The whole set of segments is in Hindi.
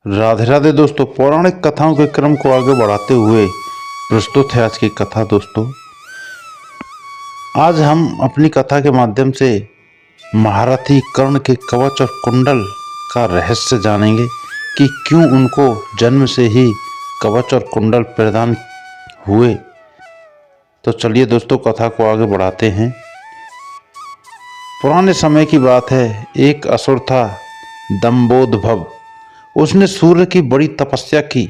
राधे राधे दोस्तों, पौराणिक कथाओं के क्रम को आगे बढ़ाते हुए प्रस्तुत है आज की कथा। दोस्तों, आज हम अपनी कथा के माध्यम से महारथी कर्ण के कवच और कुंडल का रहस्य जानेंगे कि क्यों उनको जन्म से ही कवच और कुंडल प्रदान हुए। तो चलिए दोस्तों, कथा को आगे बढ़ाते हैं। पुराने समय की बात है। एक असुर था, दंबोदभव। उसने सूर्य की बड़ी तपस्या की।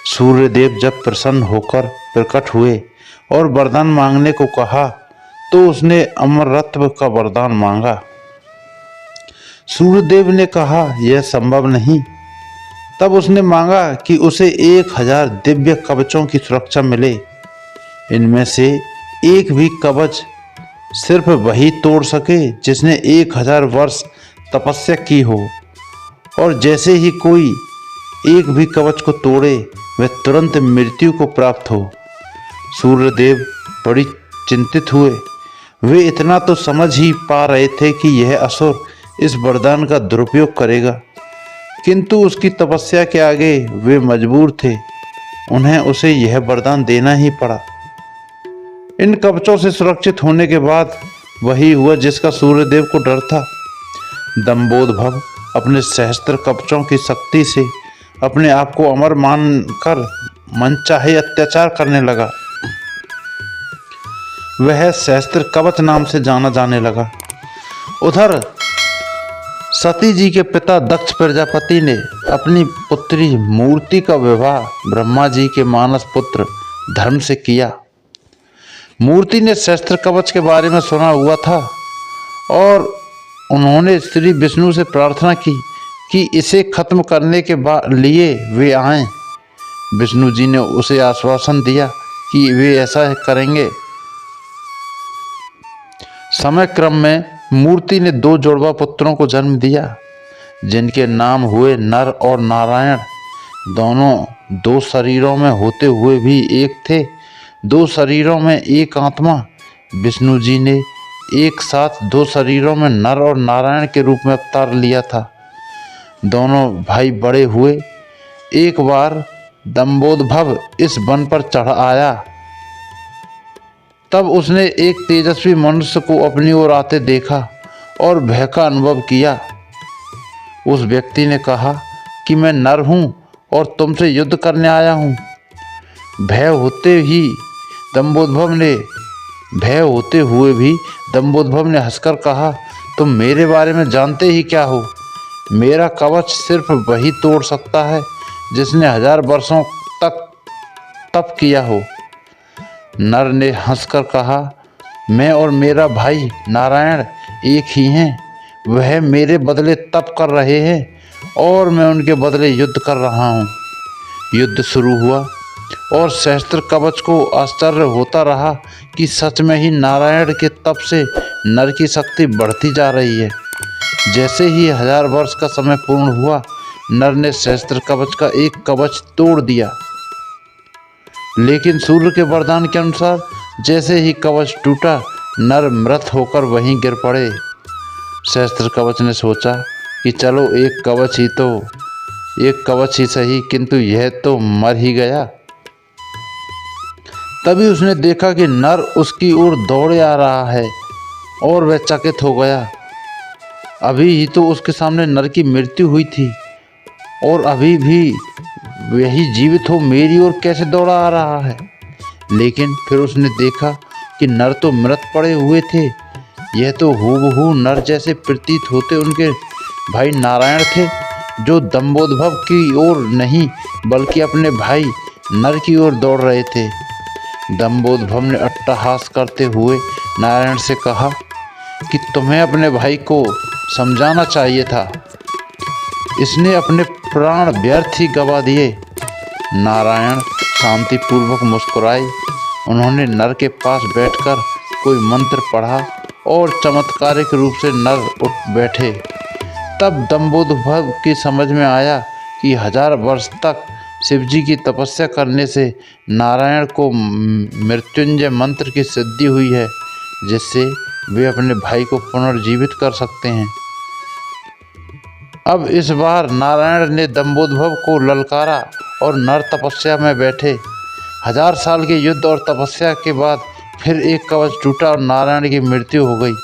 सूर्यदेव जब प्रसन्न होकर प्रकट हुए और वरदान मांगने को कहा तो उसने अमरत्व का वरदान मांगा। सूर्यदेव ने कहा यह संभव नहीं। तब उसने मांगा कि उसे 1000 दिव्य कवचों की सुरक्षा मिले। इनमें से एक भी कवच सिर्फ वही तोड़ सके जिसने 1000 वर्ष तपस्या की हो, और जैसे ही कोई एक भी कवच को तोड़े वह तुरंत मृत्यु को प्राप्त हो। सूर्यदेव बड़ी चिंतित हुए। वे इतना तो समझ ही पा रहे थे कि यह असुर इस वरदान का दुरुपयोग करेगा, किंतु उसकी तपस्या के आगे वे मजबूर थे। उन्हें उसे यह वरदान देना ही पड़ा। इन कवचों से सुरक्षित होने के बाद वही हुआ जिसका सूर्यदेव को डर था। दंबोदभव अपने सहस्त्र कवचों की शक्ति से अपने आप को अमर मानकर मनचाहे अत्याचार करने लगा। वह सहस्त्र कवच नाम से जाना जाने लगा। उधर सती जी के पिता दक्ष प्रजापति ने अपनी पुत्री मूर्ति का विवाह ब्रह्मा जी के मानस पुत्र धर्म से किया। मूर्ति ने सहस्त्र कवच के बारे में सुना हुआ था और उन्होंने श्री विष्णु से प्रार्थना की कि इसे खत्म करने के लिए वे आएं। विष्णु जी ने उसे आश्वासन दिया कि वे ऐसा करेंगे। समय क्रम में मूर्ति ने 2 जुड़वा पुत्रों को जन्म दिया, जिनके नाम हुए नर और नारायण। दोनों 2 शरीरों में होते हुए भी एक थे। 2 शरीरों में एक आत्मा। विष्णु जी ने एक साथ 2 शरीरों में नर और नारायण के रूप में अवतार लिया था। दोनों भाई बड़े हुए। एक बार दंबोदभव इस वन पर चढ़ आया। तब उसने एक तेजस्वी मनुष्य को अपनी ओर आते देखा और भय का अनुभव किया। उस व्यक्ति ने कहा कि मैं नर हूँ और तुमसे युद्ध करने आया हूँ। भय होते हुए भी दंबोदभव ने हंसकर कहा, तुम मेरे बारे में जानते ही क्या हो? मेरा कवच सिर्फ वही तोड़ सकता है जिसने 1000 वर्षों तक तप किया हो। नर ने हंसकर कहा, मैं और मेरा भाई नारायण एक ही हैं। वह मेरे बदले तप कर रहे हैं और मैं उनके बदले युद्ध कर रहा हूँ। युद्ध शुरू हुआ और सहस्त्र कवच को आश्चर्य होता रहा कि सच में ही नारायण के तप से नर की शक्ति बढ़ती जा रही है। जैसे ही 1000 वर्ष का समय पूर्ण हुआ, नर ने सहस्त्र कवच का एक कवच तोड़ दिया। लेकिन सूर्य के वरदान के अनुसार जैसे ही कवच टूटा, नर मृत होकर वहीं गिर पड़े। सहस्त्र कवच ने सोचा कि चलो एक कवच ही सही, किंतु यह तो मर ही गया। तभी उसने देखा कि नर उसकी ओर दौड़े आ रहा है और वह चकित हो गया। अभी ही तो उसके सामने नर की मृत्यु हुई थी और अभी भी वही जीवित हो मेरी ओर कैसे दौड़ा आ रहा है। लेकिन फिर उसने देखा कि नर तो मृत पड़े हुए थे। यह तो हूबहू नर जैसे प्रतीत होते उनके भाई नारायण थे, जो दंबोदभव की ओर नहीं बल्कि अपने भाई नर की ओर दौड़ रहे थे। दंबोदभव ने अट्टहास करते हुए नारायण से कहा कि तुम्हें अपने भाई को समझाना चाहिए था। इसने अपने प्राण व्यर्थ ही गवा दिए। नारायण शांतिपूर्वक मुस्कुराए। उन्होंने नर के पास बैठकर कोई मंत्र पढ़ा और चमत्कारिक रूप से नर उठ बैठे। तब दंबोदभव की समझ में आया कि 1000 वर्ष तक शिवजी की तपस्या करने से नारायण को मृत्युंजय मंत्र की सिद्धि हुई है, जिससे वे अपने भाई को पुनर्जीवित कर सकते हैं। अब इस बार नारायण ने दंभोद्भव को ललकारा और नर तपस्या में बैठे। 1000 साल के युद्ध और तपस्या के बाद फिर एक कवच टूटा और नारायण की मृत्यु हो गई।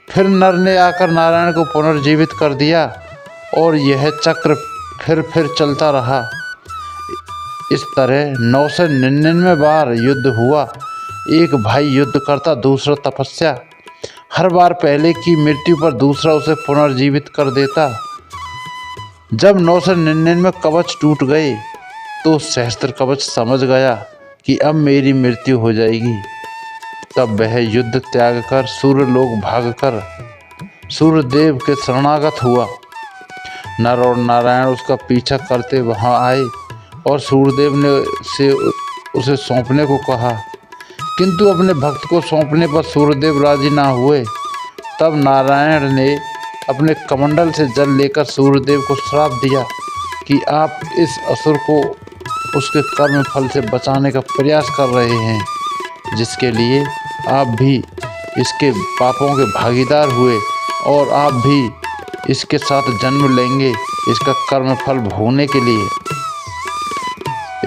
फिर नर ने आकर नारायण को पुनर्जीवित कर दिया और यह चक्र फिर चलता रहा। इस तरह 999 बार युद्ध हुआ। एक भाई युद्ध करता, दूसरा तपस्या। हर बार पहले की मृत्यु पर दूसरा उसे पुनर्जीवित कर देता। जब 999 कवच टूट गए तो सहस्त्र कवच समझ गया कि अब मेरी मृत्यु हो जाएगी। तब वह युद्ध त्याग कर सूर्यलोक भागकर सूर्यदेव के शरणागत हुआ। नर और नारायण उसका पीछा करते वहां आए और सूर्यदेव ने उसे सौंपने को कहा, किंतु अपने भक्त को सौंपने पर सूर्यदेव राजी ना हुए। तब नारायण ने अपने कमंडल से जल लेकर सूर्यदेव को श्राप दिया कि आप इस असुर को उसके कर्म फल से बचाने का प्रयास कर रहे हैं, जिसके लिए आप भी इसके पापों के भागीदार हुए और आप भी इसके साथ जन्म लेंगे इसका कर्म फल भोगने के लिए।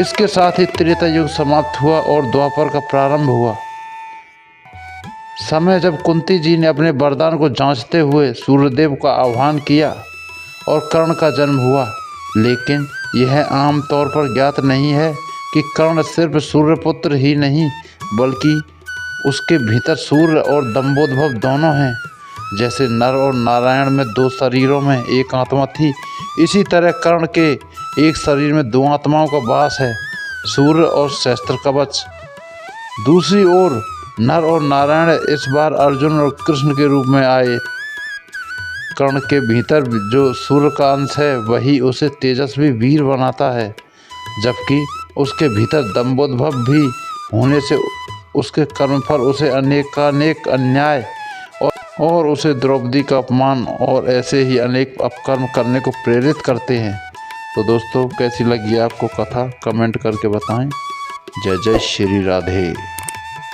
इसके साथ ही त्रेता युग समाप्त हुआ और द्वापर का प्रारंभ हुआ। समय जब कुंती जी ने अपने वरदान को जांचते हुए सूर्यदेव का आह्वान किया और कर्ण का जन्म हुआ, लेकिन यह आम तौर पर ज्ञात नहीं है कि कर्ण सिर्फ सूर्यपुत्र ही नहीं बल्कि उसके भीतर सूर्य और दंभोद्भव दोनों हैं। जैसे नर और नारायण में 2 शरीरों में एक आत्मा थी, इसी तरह कर्ण के एक शरीर में 2 आत्माओं का वास है, सूर्य और सहस्त्र कवच। दूसरी ओर नर और नारायण इस बार अर्जुन और कृष्ण के रूप में आए। कर्ण के भीतर जो सूर्य का अंश है वही उसे तेजस्वी वीर बनाता है, जबकि उसके भीतर दंभोद्भव भी होने से उसके कर्मफल उसे अनेकानेक अन्याय और उसे द्रौपदी का अपमान और ऐसे ही अनेक अपकर्म करने को प्रेरित करते हैं। तो दोस्तों, कैसी लगी आपको कथा कमेंट करके बताएं। जय जय श्री राधे।